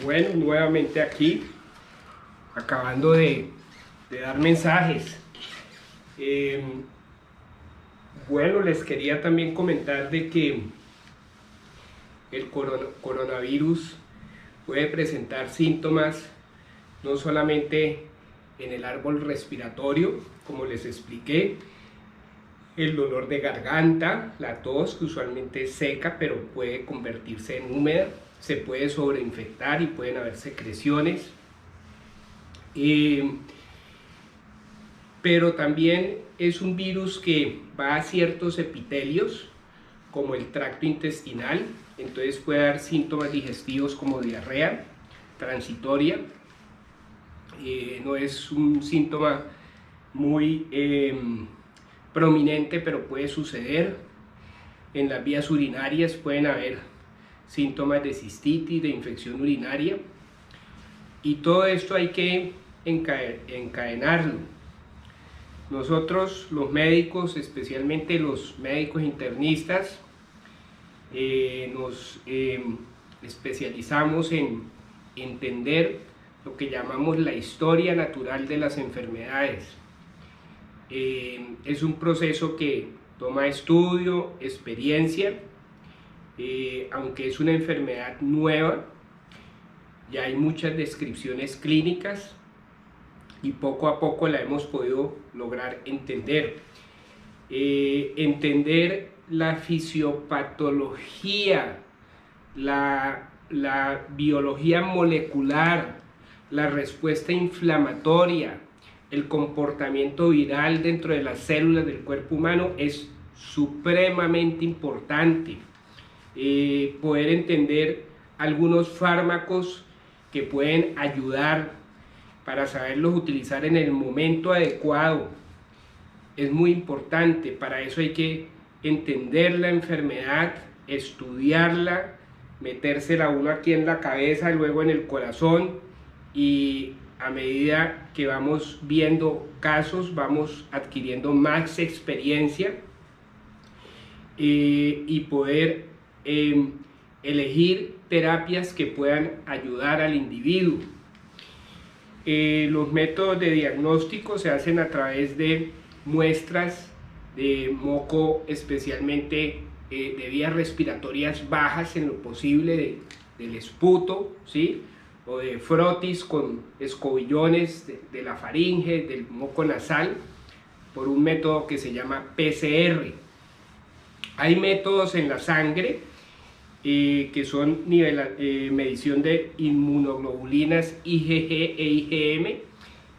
Bueno, nuevamente aquí, acabando de dar mensajes. Bueno, les quería también comentar de que el coronavirus puede presentar síntomas no solamente en el árbol respiratorio, como les expliqué, el dolor de garganta, la tos, que usualmente es seca, pero puede convertirse en húmeda, se puede sobreinfectar y pueden haber secreciones. Pero también es un virus que va a ciertos epitelios, como el tracto intestinal, entonces puede dar síntomas digestivos como diarrea transitoria. No es un síntoma muy prominente, pero puede suceder. En las vías urinarias pueden haber síntomas de cistitis, de infección urinaria, y todo esto hay que encadenarlo. Nosotros, los médicos, especialmente los médicos internistas, nos especializamos en entender lo que llamamos la historia natural de las enfermedades. Es un proceso que toma estudio, experiencia, aunque es una enfermedad nueva, ya hay muchas descripciones clínicas y poco a poco la hemos podido lograr entender. Entender la fisiopatología, la biología molecular, la respuesta inflamatoria, el comportamiento viral dentro de las células del cuerpo humano es supremamente importante. Poder entender algunos fármacos que pueden ayudar para saberlos utilizar en el momento adecuado es muy importante. Para eso hay que entender la enfermedad, estudiarla, metérsela uno aquí en la cabeza, luego en el corazón, y a medida que vamos viendo casos vamos adquiriendo más experiencia y poder elegir terapias que puedan ayudar al individuo. Los métodos de diagnóstico se hacen a través de muestras de moco, especialmente de vías respiratorias bajas en lo posible, del esputo, ¿sí? O de frotis con escobillones de la faringe, del moco nasal, por un método que se llama PCR. Hay métodos en la sangre que son medición de inmunoglobulinas IgG e IgM,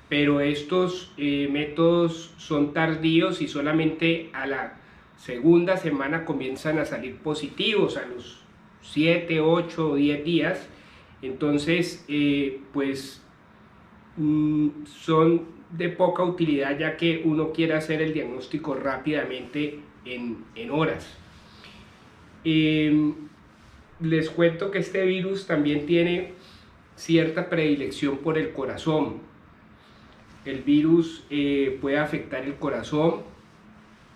pero estos métodos son tardíos y solamente a la segunda semana comienzan a salir positivos, a los 7, 8 o 10 días. Entonces, son de poca utilidad, ya que uno quiere hacer el diagnóstico rápidamente en horas. Les cuento que este virus también tiene cierta predilección por el corazón. El virus puede afectar el corazón,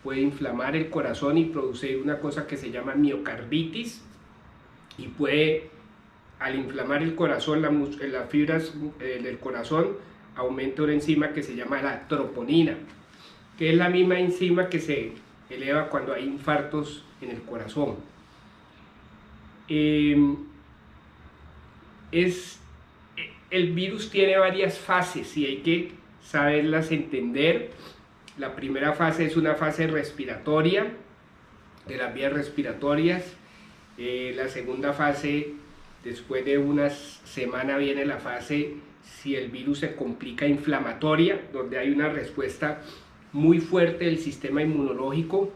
puede inflamar el corazón y producir una cosa que se llama miocarditis, y puede, al inflamar el corazón, las fibras del corazón, aumenta una enzima que se llama la troponina, que es la misma enzima que se eleva cuando hay infartos en el corazón. El virus tiene varias fases y hay que saberlas entender. La primera fase es una fase respiratoria, de las vías respiratorias. La segunda fase, después de una semana, viene la fase, si el virus se complica, inflamatoria, donde hay una respuesta muy fuerte del sistema inmunológico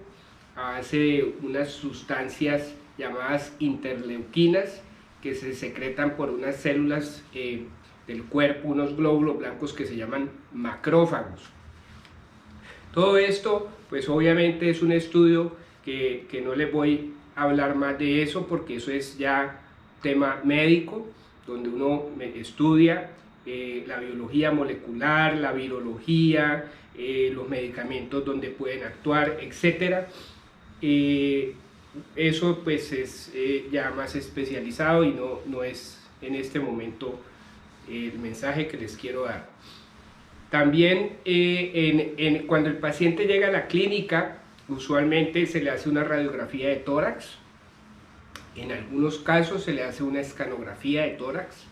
a base de unas sustancias llamadas interleuquinas que se secretan por unas células del cuerpo, unos glóbulos blancos que se llaman macrófagos. Todo esto, pues obviamente es un estudio que no les voy a hablar más de eso, porque eso es ya tema médico, donde uno estudia la biología molecular, la virología, los medicamentos donde pueden actuar, etc. Eso pues es ya más especializado y no es en este momento el mensaje que les quiero dar. También cuando el paciente llega a la clínica, usualmente se le hace una radiografía de tórax. En algunos casos se le hace una escanografía de tórax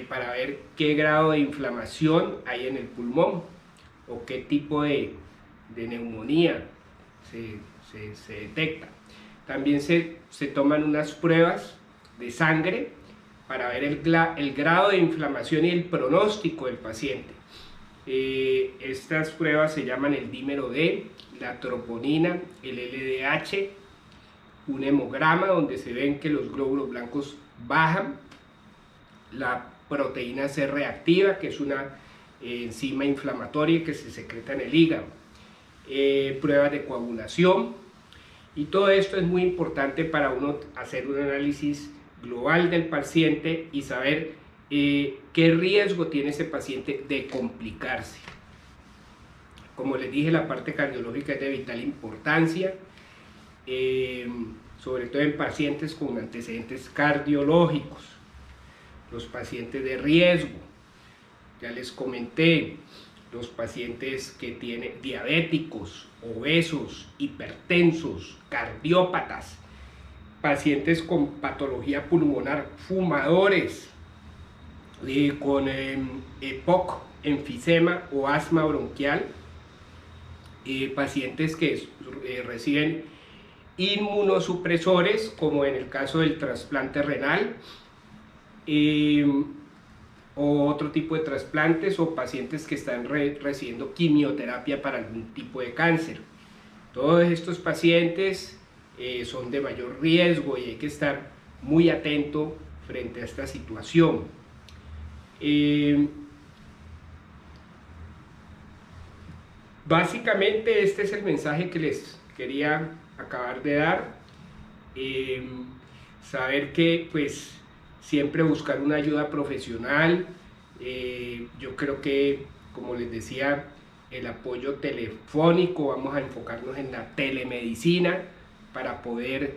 para ver qué grado de inflamación hay en el pulmón o qué tipo de neumonía se detecta. También se toman unas pruebas de sangre para ver el grado de inflamación y el pronóstico del paciente. Estas pruebas se llaman el dímero D, la troponina, el LDH, un hemograma donde se ven que los glóbulos blancos bajan, la proteína C reactiva, que es una enzima inflamatoria que se secreta en el hígado, pruebas de coagulación, y todo esto es muy importante para uno hacer un análisis global del paciente y saber qué riesgo tiene ese paciente de complicarse. Como les dije, la parte cardiológica es de vital importancia, sobre todo en pacientes con antecedentes cardiológicos, los pacientes de riesgo, ya les comenté, los pacientes que tienen diabéticos, obesos, hipertensos, cardiópatas, pacientes con patología pulmonar, fumadores, con EPOC, enfisema o asma bronquial, pacientes que reciben inmunosupresores, como en el caso del trasplante renal, o otro tipo de trasplantes, o pacientes que están recibiendo quimioterapia para algún tipo de cáncer. Todos estos pacientes son de mayor riesgo y hay que estar muy atento frente a esta situación. Básicamente este es el mensaje que les quería acabar de dar. Saber que pues siempre buscar una ayuda profesional. Yo creo que, como les decía, el apoyo telefónico, vamos a enfocarnos en la telemedicina para poder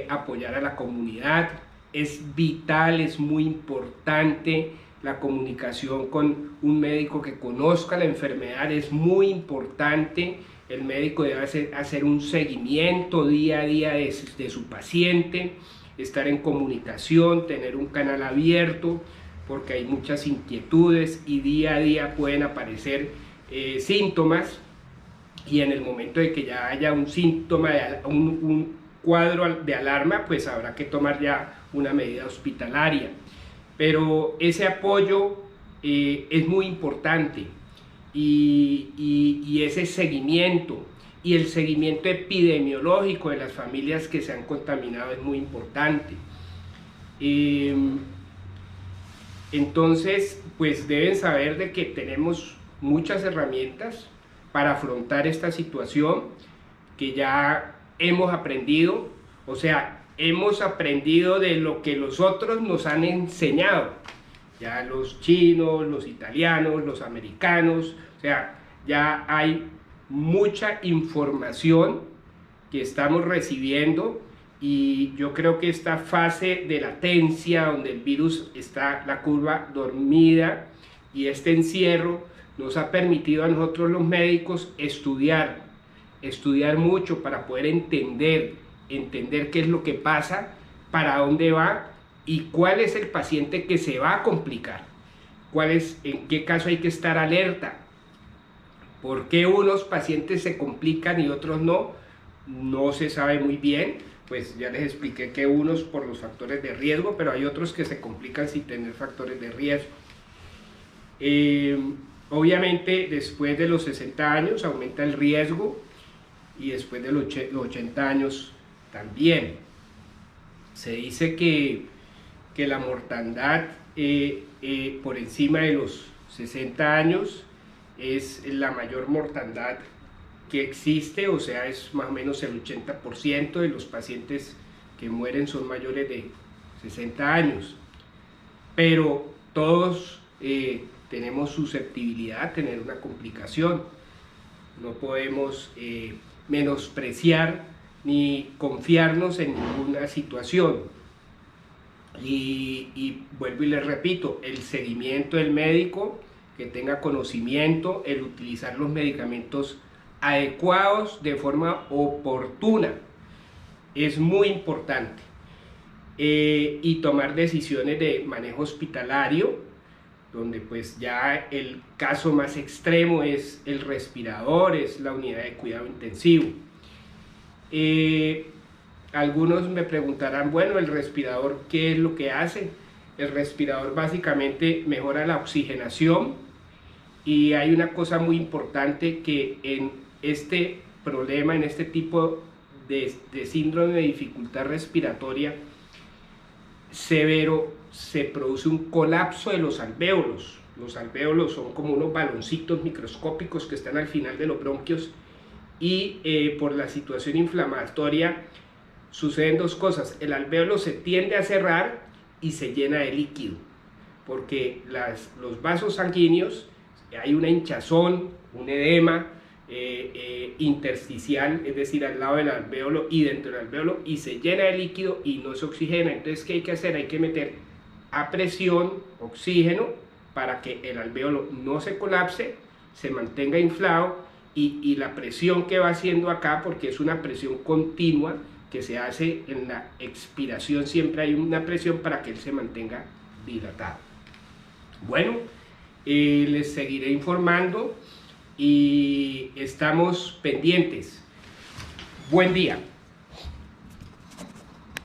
apoyar a la comunidad. Es vital, es muy importante la comunicación con un médico que conozca la enfermedad, es muy importante. El médico debe hacer un seguimiento día a día de su paciente, estar en comunicación, tener un canal abierto, porque hay muchas inquietudes y día a día pueden aparecer síntomas, y en el momento de que ya haya un síntoma, un cuadro de alarma, pues habrá que tomar ya una medida hospitalaria. Pero ese apoyo es muy importante, y ese seguimiento y el seguimiento epidemiológico de las familias que se han contaminado es muy importante. Entonces, pues deben saber de que tenemos muchas herramientas para afrontar esta situación, que ya hemos aprendido, o sea, hemos aprendido de lo que los otros nos han enseñado, ya los chinos, los italianos, los americanos, o sea, ya hay mucha información que estamos recibiendo, y yo creo que esta fase de latencia, donde el virus está la curva dormida, y este encierro nos ha permitido a nosotros los médicos estudiar mucho para poder entender qué es lo que pasa, para dónde va y cuál es el paciente que se va a complicar, en qué caso hay que estar alerta. ¿Por qué unos pacientes se complican y otros no? No se sabe muy bien. Pues ya les expliqué que unos por los factores de riesgo, pero hay otros que se complican sin tener factores de riesgo. Obviamente después de los 60 años aumenta el riesgo, y después de los 80 años también. Se dice que la mortandad por encima de los 60 años es la mayor mortandad que existe, o sea, es más o menos el 80% de los pacientes que mueren son mayores de 60 años. Pero todos tenemos susceptibilidad a tener una complicación. No podemos menospreciar ni confiarnos en ninguna situación. Y vuelvo y les repito, el seguimiento del médico, que tenga conocimiento, el utilizar los medicamentos adecuados de forma oportuna, es muy importante. Y tomar decisiones de manejo hospitalario, donde pues ya el caso más extremo es el respirador, es la unidad de cuidado intensivo. Algunos me preguntarán, bueno, el respirador, ¿qué es lo que hace? El respirador básicamente mejora la oxigenación, y hay una cosa muy importante, que en este problema, en este tipo de síndrome de dificultad respiratoria severo, se produce un colapso de los alvéolos. Los alvéolos son como unos baloncitos microscópicos que están al final de los bronquios, y por la situación inflamatoria suceden dos cosas: el alvéolo se tiende a cerrar y se llena de líquido, porque los vasos sanguíneos, hay una hinchazón, un edema intersticial, es decir, al lado del alvéolo y dentro del alvéolo, y se llena de líquido y no se oxigena. Entonces, ¿qué hay que hacer? Hay que meter a presión oxígeno para que el alvéolo no se colapse, se mantenga inflado, y la presión que va haciendo acá, porque es una presión continua que se hace en la expiración, siempre hay una presión para que él se mantenga dilatado. Bueno, les seguiré informando y estamos pendientes. Buen día.